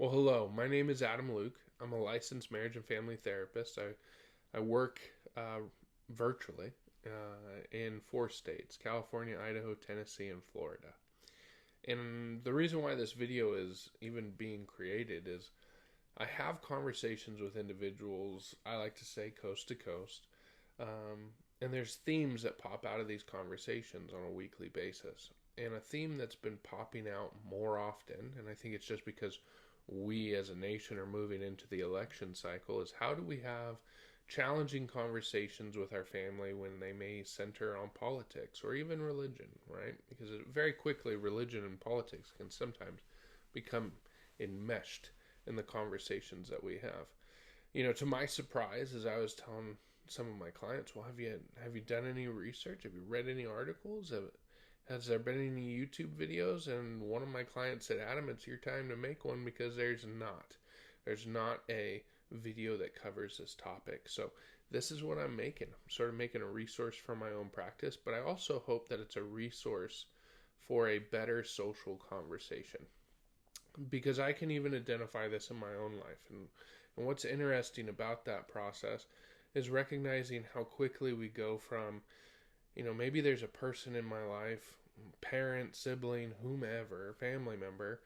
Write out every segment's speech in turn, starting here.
Well, hello. My name is Adam Luke. I'm a licensed marriage and family therapist. I work virtually in four states: California, Idaho, Tennessee, and Florida. And the reason why this video is even being created is I have conversations with individuals, I like to say coast to coast, and there's themes that pop out of these conversations on a weekly basis. And a theme that's been popping out more often, and I think it's just because we as a nation are moving into the election cycle, is how do we have challenging conversations with our family when they may center on politics or even religion, right? Because very quickly, religion and politics can sometimes become enmeshed in the conversations that we have. To my surprise, as I was telling some of my clients, well, have you done any research? Have you read any articles? Has there been any YouTube videos? And one of my clients said, Adam, it's your time to make one, because there's not. There's not a video that covers this topic. So this is what I'm making. I'm sort of making a resource for my own practice, but I also hope that it's a resource for a better social conversation. Because I can even identify this in my own life. And what's interesting about that process is recognizing how quickly we go from, maybe there's a person in my life, parent, sibling, whomever, family member,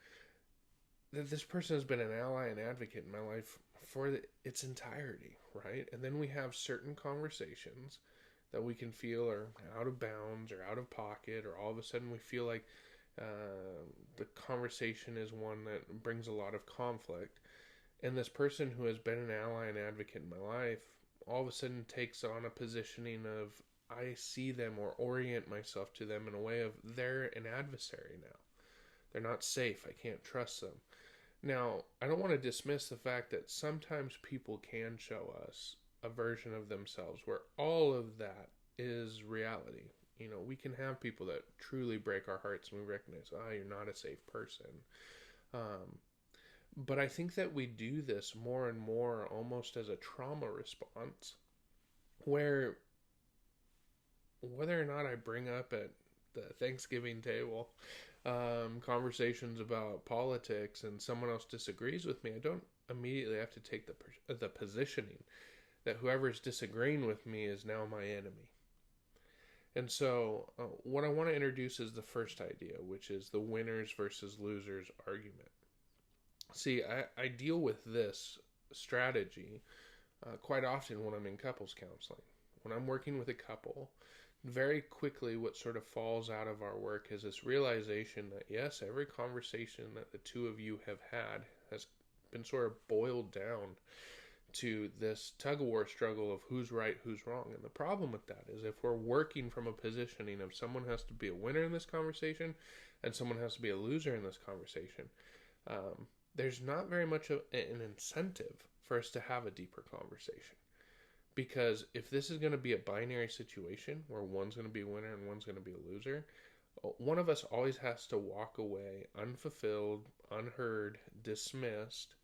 that this person has been an ally and advocate in my life for its entirety, right? And then we have certain conversations that we can feel are out of bounds or out of pocket, or all of a sudden we feel like the conversation is one that brings a lot of conflict. And this person who has been an ally and advocate in my life all of a sudden takes on a positioning of, I see them or orient myself to them in a way of they're an adversary now. They're not safe. I can't trust them. Now, I don't want to dismiss the fact that sometimes people can show us a version of themselves where all of that is reality. We can have people that truly break our hearts and we recognize, you're not a safe person. But I think that we do this more and more almost as a trauma response, where whether or not I bring up at the Thanksgiving table conversations about politics and someone else disagrees with me, I don't immediately have to take the positioning that whoever's disagreeing with me is now my enemy. And so what I want to introduce is the first idea, which is the winners versus losers argument. See, I deal with this strategy quite often when I'm in couples counseling. When I'm working with a couple, very quickly what sort of falls out of our work is this realization that, yes, every conversation that the two of you have had has been sort of boiled down to this tug-of-war struggle of who's right, who's wrong. And the problem with that is, if we're working from a positioning of someone has to be a winner in this conversation and someone has to be a loser in this conversation, there's not very much of an incentive for us to have a deeper conversation. Because if this is going to be a binary situation where one's going to be a winner and one's going to be a loser, one of us always has to walk away unfulfilled, unheard, dismissed,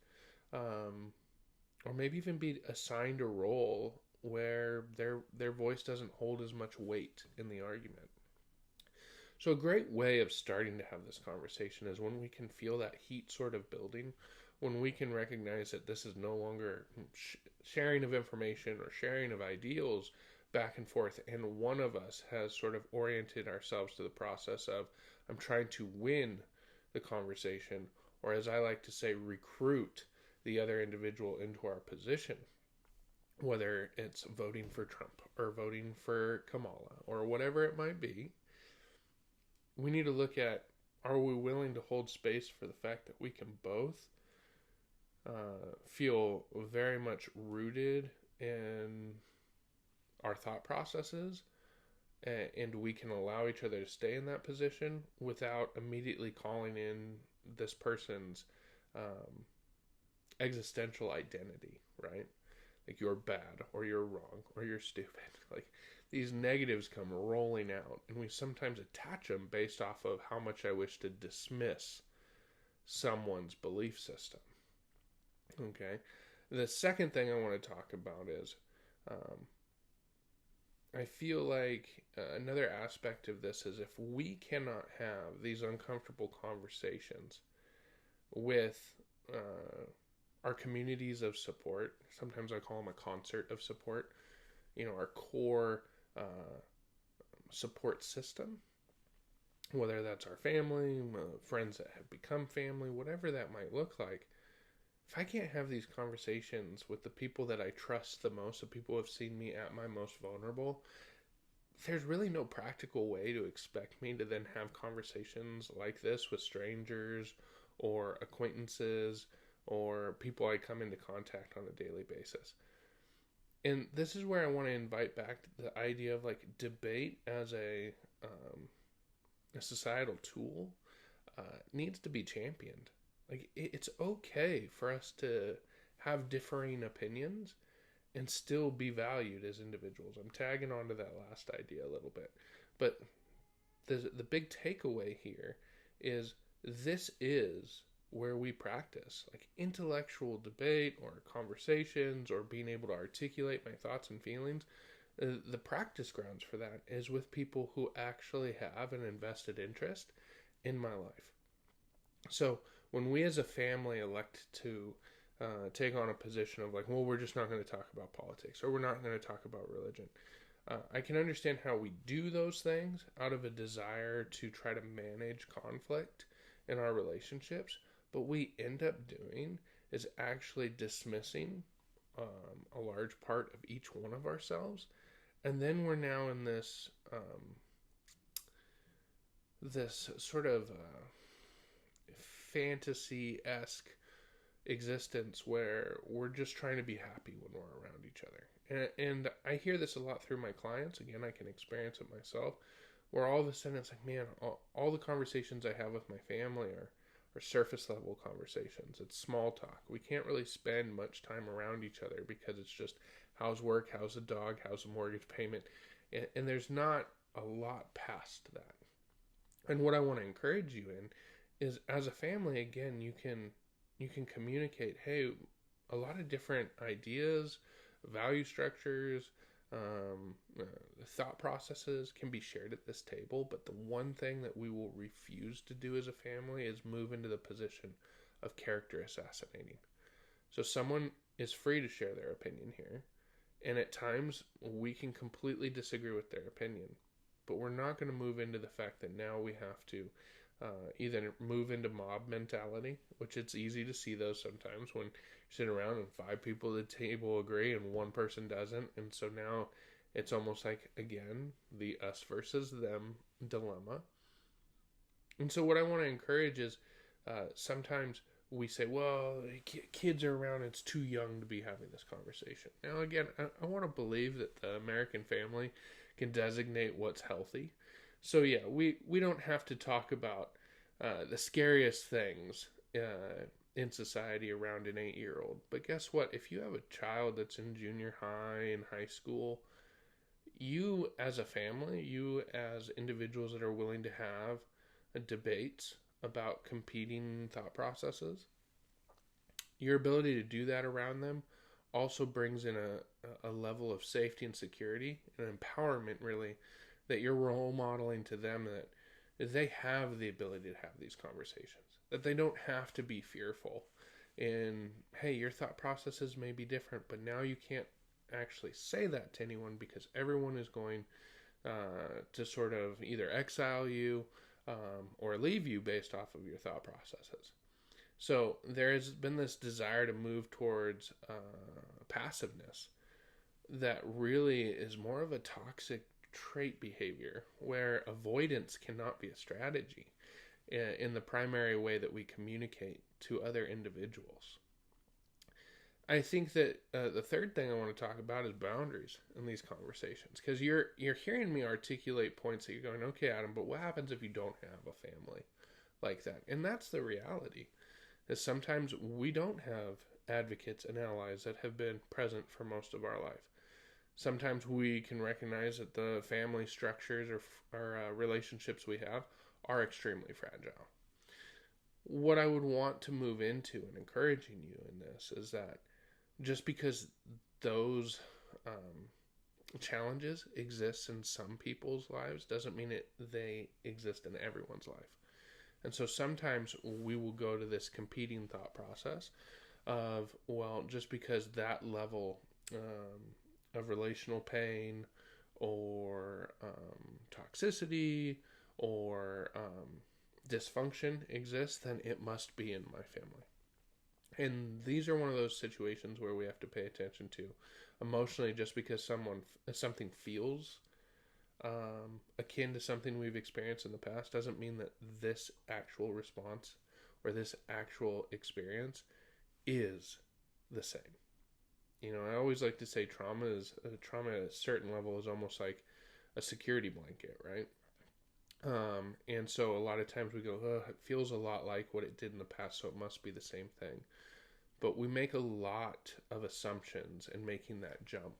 or maybe even be assigned a role where their voice doesn't hold as much weight in the argument. So a great way of starting to have this conversation is when we can feel that heat sort of building, when we can recognize that this is no longer sharing of information or sharing of ideals back and forth, and one of us has sort of oriented ourselves to the process of, I'm trying to win the conversation, or as I like to say, recruit the other individual into our position, whether it's voting for Trump or voting for Kamala or whatever it might be. We need to look at, are we willing to hold space for the fact that we can both feel very much rooted in our thought processes, and we can allow each other to stay in that position without immediately calling in this person's existential identity, right? Like, you're bad, or you're wrong, or you're stupid. Like, these negatives come rolling out, and we sometimes attach them based off of how much I wish to dismiss someone's belief system. Okay? The second thing I want to talk about is I feel like another aspect of this is, if we cannot have these uncomfortable conversations with our communities of support. Sometimes I call them a concert of support. Our core support system, whether that's our family, friends that have become family, whatever that might look like. If I can't have these conversations with the people that I trust the most, the people who have seen me at my most vulnerable, there's really no practical way to expect me to then have conversations like this with strangers or acquaintances or people I come into contact on a daily basis. And this is where I want to invite back the idea of like debate as a societal tool needs to be championed. Like it's okay for us to have differing opinions and still be valued as individuals. I'm tagging on to that last idea a little bit, but the big takeaway here is this is where we practice like intellectual debate or conversations or being able to articulate my thoughts and feelings. The practice grounds for that is with people who actually have an invested interest in my life. So when we as a family elect to take on a position of like, well, we're just not going to talk about politics or we're not going to talk about religion, I can understand how we do those things out of a desire to try to manage conflict in our relationships. But we end up doing is actually dismissing a large part of each one of ourselves. And then we're now in this this sort of fantasy-esque existence where we're just trying to be happy when we're around each other. And I hear this a lot through my clients. Again, I can experience it myself, where all of a sudden it's like, man, all the conversations I have with my family are surface level conversations. It's small talk. We can't really spend much time around each other because it's just how's work, how's the dog, how's the mortgage payment, and there's not a lot past that. And what I want to encourage you in is, as a family, again, you can communicate, hey, a lot of different ideas, value structures, thought processes can be shared at this table, but the one thing that we will refuse to do as a family is move into the position of character assassinating. So someone is free to share their opinion here, and at times we can completely disagree with their opinion, but we're not going to move into the fact that now we have to either move into mob mentality, which it's easy to see those sometimes when you're sitting around and 5 people at the table agree and one person doesn't, and so now it's almost like, again, the us versus them dilemma. And so what I want to encourage is sometimes we say, well, kids are around, it's too young to be having this conversation. Now, again, I want to believe that the American family can designate what's healthy. So yeah, we don't have to talk about the scariest things in society around an 8-year-old. But guess what? If you have a child that's in junior high and high school, you as a family, you as individuals that are willing to have debates about competing thought processes, your ability to do that around them also brings in a level of safety and security and empowerment, really, that you're role modeling to them that they have the ability to have these conversations, that they don't have to be fearful. And hey, your thought processes may be different, but now you can't actually say that to anyone because everyone is going to sort of either exile you or leave you based off of your thought processes. So there has been this desire to move towards passiveness that really is more of a toxic trait behavior where avoidance cannot be a strategy in the primary way that we communicate to other individuals. I think that the third thing I want to talk about is boundaries in these conversations, because you're hearing me articulate points that you're going, okay, Adam, but what happens if you don't have a family like that? And that's the reality, is sometimes we don't have advocates and allies that have been present for most of our life. Sometimes we can recognize that the family structures or relationships we have are extremely fragile. What I would want to move into and encouraging you in this is that just because those challenges exist in some people's lives doesn't mean they exist in everyone's life. And so sometimes we will go to this competing thought process of, well, just because that level of relational pain or toxicity or dysfunction exists, then it must be in my family. And these are one of those situations where we have to pay attention to emotionally. Just because something feels akin to something we've experienced in the past doesn't mean that this actual response or this actual experience is the same. I always like to say trauma at a certain level is almost like a security blanket, right? And so a lot of times we go, oh, it feels a lot like what it did in the past, so it must be the same thing. But we make a lot of assumptions in making that jump.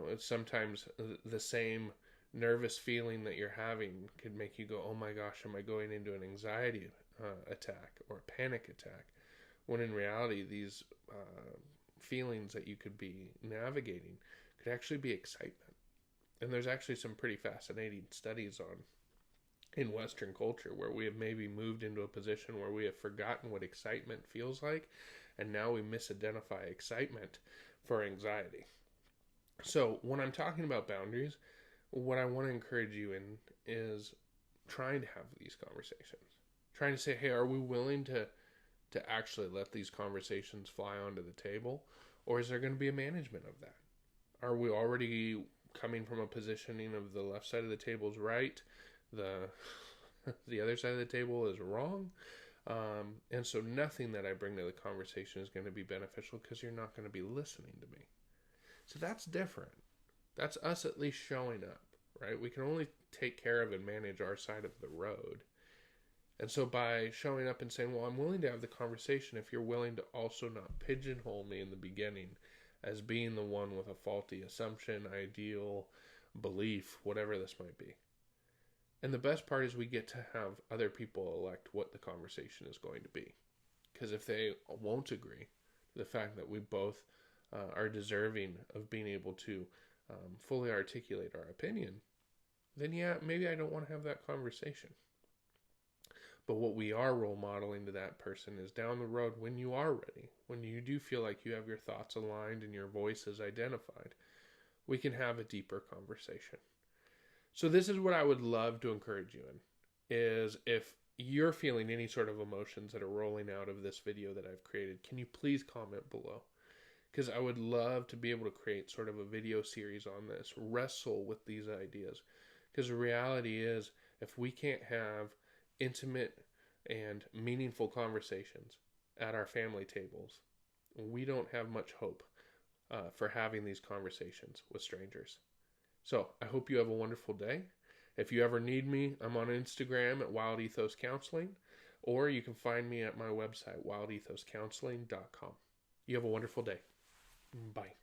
It's sometimes the same nervous feeling that you're having could make you go, oh my gosh, am I going into an anxiety attack or a panic attack? When in reality, these feelings that you could be navigating could actually be excitement. And there's actually some pretty fascinating studies in Western culture where we have maybe moved into a position where we have forgotten what excitement feels like, and now we misidentify excitement for anxiety. So when I'm talking about boundaries, what I want to encourage you in is trying to have these conversations. Trying to say, hey, are we willing to actually let these conversations fly onto the table? Or is there going to be a management of that? Are we already coming from a positioning of the left side of the table is right, the other side of the table is wrong? And so nothing that I bring to the conversation is going to be beneficial because you're not going to be listening to me. So that's different. That's us at least showing up, right? We can only take care of and manage our side of the road. And so by showing up and saying, well, I'm willing to have the conversation if you're willing to also not pigeonhole me in the beginning as being the one with a faulty assumption, ideal, belief, whatever this might be. And the best part is we get to have other people elect what the conversation is going to be. Because if they won't agree, the fact that we both are deserving of being able to fully articulate our opinion, then yeah, maybe I don't want to have that conversation. But what we are role modeling to that person is down the road, when you are ready, when you do feel like you have your thoughts aligned and your voice is identified, we can have a deeper conversation. So this is what I would love to encourage you in, is if you're feeling any sort of emotions that are rolling out of this video that I've created, can you please comment below? Because I would love to be able to create sort of a video series on this, wrestle with these ideas. Because the reality is, if we can't have intimate and meaningful conversations at our family tables, we don't have much hope for having these conversations with strangers. So I hope you have a wonderful day. If you ever need me, I'm on Instagram at Wild Ethos Counseling, or you can find me at my website, wildethoscounseling.com. You have a wonderful day. Bye.